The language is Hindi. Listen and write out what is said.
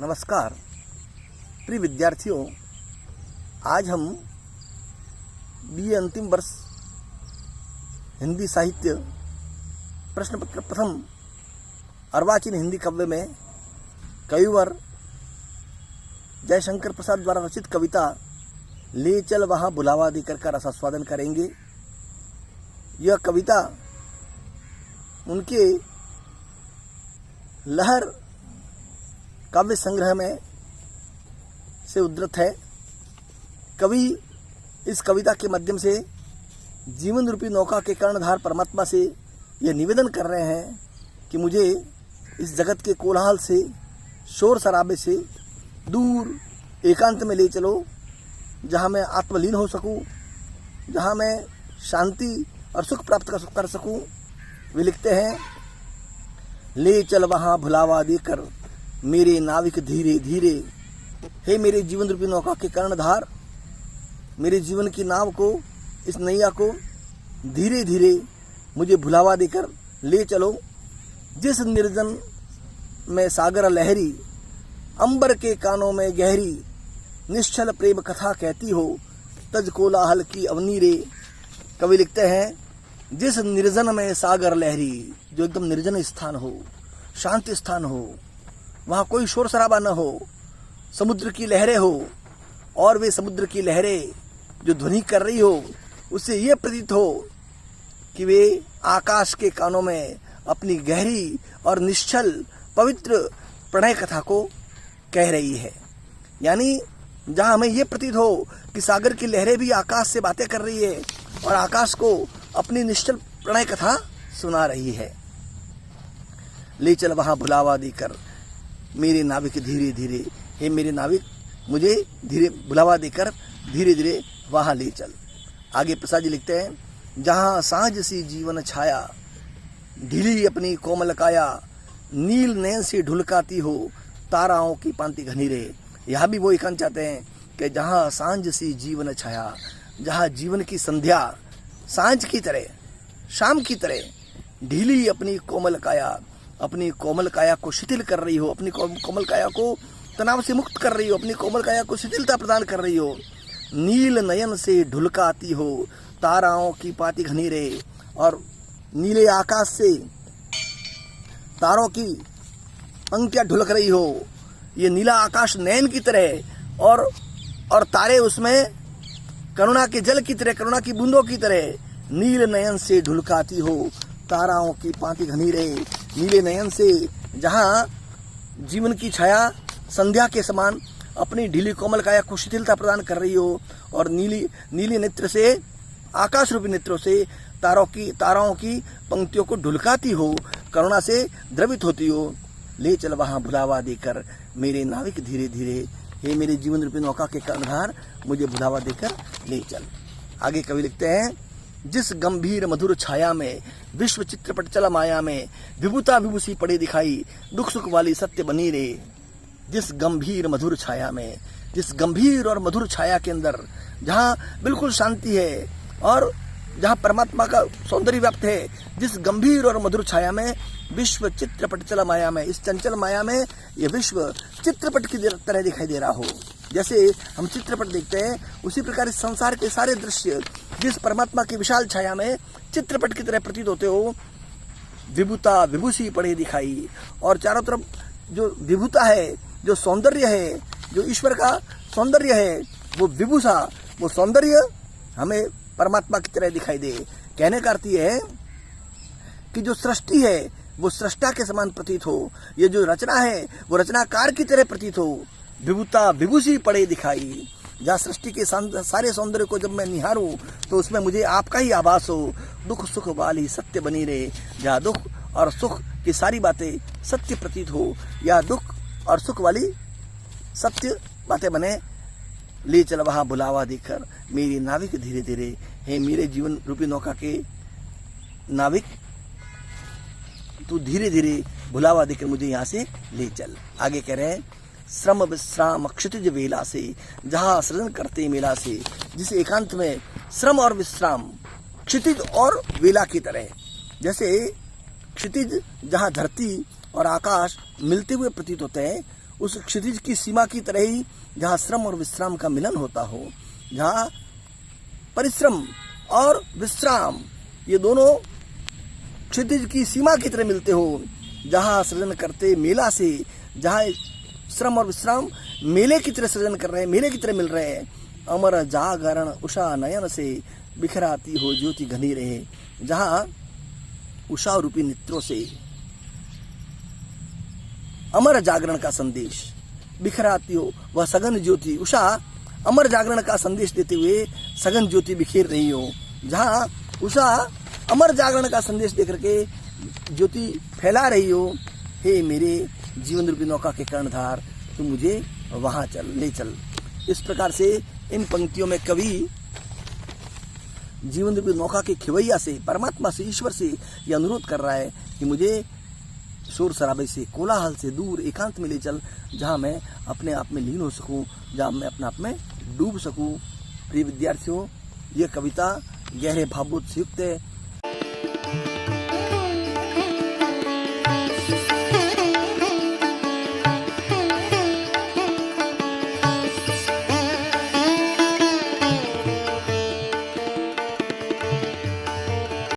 नमस्कार प्रिय विद्यार्थियों, आज हम बीए अंतिम वर्ष हिंदी साहित्य प्रश्न पत्र प्रथम अर्वाचीन हिंदी काव्य में कविवर जयशंकर प्रसाद द्वारा रचित कविता ले चल वहाँ बुलावा देकर का रसास्वादन करेंगे। यह कविता उनके लहर काव्य संग्रह में से उद्धृत है। कवि इस कविता के माध्यम से जीवन रूपी नौका के कर्णधार परमात्मा से यह निवेदन कर रहे हैं कि मुझे इस जगत के कोलाहल से, शोर शराबे से दूर एकांत में ले चलो, जहाँ मैं आत्मलीन हो सकूं, जहाँ मैं शांति और सुख प्राप्त कर सकूं। वे लिखते हैं, ले चल वहाँ भुलावा देकर मेरे नाविक धीरे धीरे। हे मेरे जीवन रूपी नौका के कर्णधार, मेरे जीवन की नाव को, इस नैया को धीरे धीरे मुझे भुलावा देकर ले चलो। जिस निर्जन में सागर लहरी, अंबर के कानों में गहरी, निश्चल प्रेम कथा कहती हो, तज कोलाहल की अवनी रे। कवि लिखते हैं, जिस निर्जन में सागर लहरी, जो एकदम निर्जन स्थान हो, शांति स्थान हो, वहाँ कोई शोर शराबा न हो, समुद्र की लहरें हो, और वे समुद्र की लहरें जो ध्वनि कर रही हो, उससे ये प्रतीत हो कि वे आकाश के कानों में अपनी गहरी और निश्चल पवित्र प्रणय कथा को कह रही है। यानी जहाँ हमें ये प्रतीत हो कि सागर की लहरें भी आकाश से बातें कर रही है और आकाश को अपनी निश्चल प्रणय कथा सुना रही है। ले चल वहाँ भुलावा देकर मेरे नाविक धीरे धीरे। हे मेरे नाविक, मुझे धीरे भुलावा देकर धीरे धीरे वहाँ ले चल। आगे प्रसाद जी लिखते हैं, जहाँ सांझ सी जीवन छाया, ढीली अपनी कोमल काया, नील नयन से ढुलकाती हो, ताराओं की पांति घनी रे। यहाँ भी वो एकांत चाहते हैं कि जहाँ सांझ सी जीवन छाया, जहाँ जीवन की संध्या सांझ की तरह, शाम की तरह ढीली अपनी कोमल काया, अपनी कोमल काया को शिथिल कर रही हो, अपनी कोमल काया को तनाव से मुक्त कर रही हो, अपनी कोमल काया को शिथिलता प्रदान कर रही हो। नील नयन से ढुलकाती हो, ताराओं की पाती घनी रहे, और नीले आकाश से तारों की पंक्तियां ढुलक रही हो। ये नीला आकाश नयन की तरह, और तारे उसमें करुणा के जल की तरह, करुणा की बूंदों की तरह नील नयन से ढुलकाती हो, ताराओं की पाती घनी रहे। नीले नयन से जहाँ जीवन की छाया संध्या के समान अपनी ढीली कोमल काया को शिथिलता प्रदान कर रही हो, और नीली नेत्र से, आकाश रूपी नेत्रों से ताराओं की पंक्तियों को ढुलकाती हो, करुणा से द्रवित होती हो। ले चल वहाँ भुलावा देकर मेरे नाविक धीरे धीरे। हे मेरे जीवन रूपी नौका के कर्णधार, मुझे भुलावा देकर ले चल। आगे कवि लिखते हैं, जिस गंभीर मधुर छाया में, विश्व चित्रपट चला माया में, विभुता विभूषी पड़े दिखाई, दुख सुख वाली सत्य बनी रे। जिस गंभीर मधुर छाया में, जिस गंभीर और मधुर छाया के अंदर जहाँ बिल्कुल शांति है और जहाँ परमात्मा का सौंदर्य व्याप्त है, जिस गंभीर और मधुर छाया में विश्व चित्रपट चला माया में, इस चंचल माया में यह विश्व चित्रपट की तरह दिखाई दे रहा हो। जैसे हम चित्रपट देखते हैं, उसी प्रकार इस संसार के सारे दृश्य जिस परमात्मा की विशाल छाया में चित्रपट की तरह प्रतीत होते हो। विभुता विभूषी पड़े दिखाई, और चारों तरफ जो विभुता है, जो सौंदर्य है, जो ईश्वर का सौंदर्य है, वो विभूषा, वो सौंदर्य हमें परमात्मा की तरह दिखाई दे। कहने का अर्थ ये है कि जो सृष्टि है वो सृष्टा के समान प्रतीत हो, ये जो रचना है वो रचनाकार की तरह प्रतीत हो। विभुता विभूषी पड़े दिखाई, जहाँ सृष्टि के सारे सौंदर्य को जब मैं निहारूं तो उसमें मुझे आपका ही आभास हो। दुख सुख वाली सत्य बनी रहे, जहाँ दुख और सुख की सारी बातें सत्य प्रतीत हो, या दुख और सुख वाली सत्य बातें बने। ले चल वहाँ बुलावा देकर मेरी नाविक धीरे धीरे। हे मेरे जीवन रूपी नौका के नाविक, तू धीरे धीरे बुलावा देकर मुझे यहाँ से ले चल। आगे कह रहे हैं, श्रम विश्राम क्षितिज वेला से, जहाँ सृजन करते मेला से। जिस एकांत में श्रम और विश्राम क्षितिज और वेला की तरह, जैसे क्षितिज जहाँ धरती और आकाश मिलते हुए प्रतीत होते हैं, उस क्षितिज की सीमा की तरह ही जहाँ श्रम और विश्राम का मिलन होता हो, जहाँ परिश्रम और विश्राम ये दोनों क्षितिज की सीमा की तरह मिलते हो, जहाँ सृजन करते मेला से, जहाँ श्रम और विश्राम मेले की तरह सृजन कर रहे हैं, मेले की तरह मिल रहे हैं। अमर जागरण उषा नयन से बिखराती हो ज्योति घनी रहे, जहाँ उषा रूपी नेत्रों से अमर जागरण का संदेश बिखराती हो वह सघन ज्योति। उषा अमर जागरण का संदेश देते हुए सघन ज्योति बिखेर रही हो, जहाँ उषा अमर जागरण का संदेश दे करके ज्योति फैला रही हो। हे मेरे जीवन रूपी नौका के कर्णधार, तू मुझे वहां चल, ले चल। इस प्रकार से इन पंक्तियों में कवि जीवन रूपी नौका के खिवैया से, परमात्मा से, ईश्वर से यह अनुरोध कर रहा है कि मुझे शोर शराबे से, कोलाहल से दूर एकांत में ले चल, जहाँ मैं अपने आप में लीन हो सकूं, जहाँ मैं अपने आप में डूब सकूं। प्रिय विद्यार्थियों, यह कविता गहरे भावबोध से युक्त है।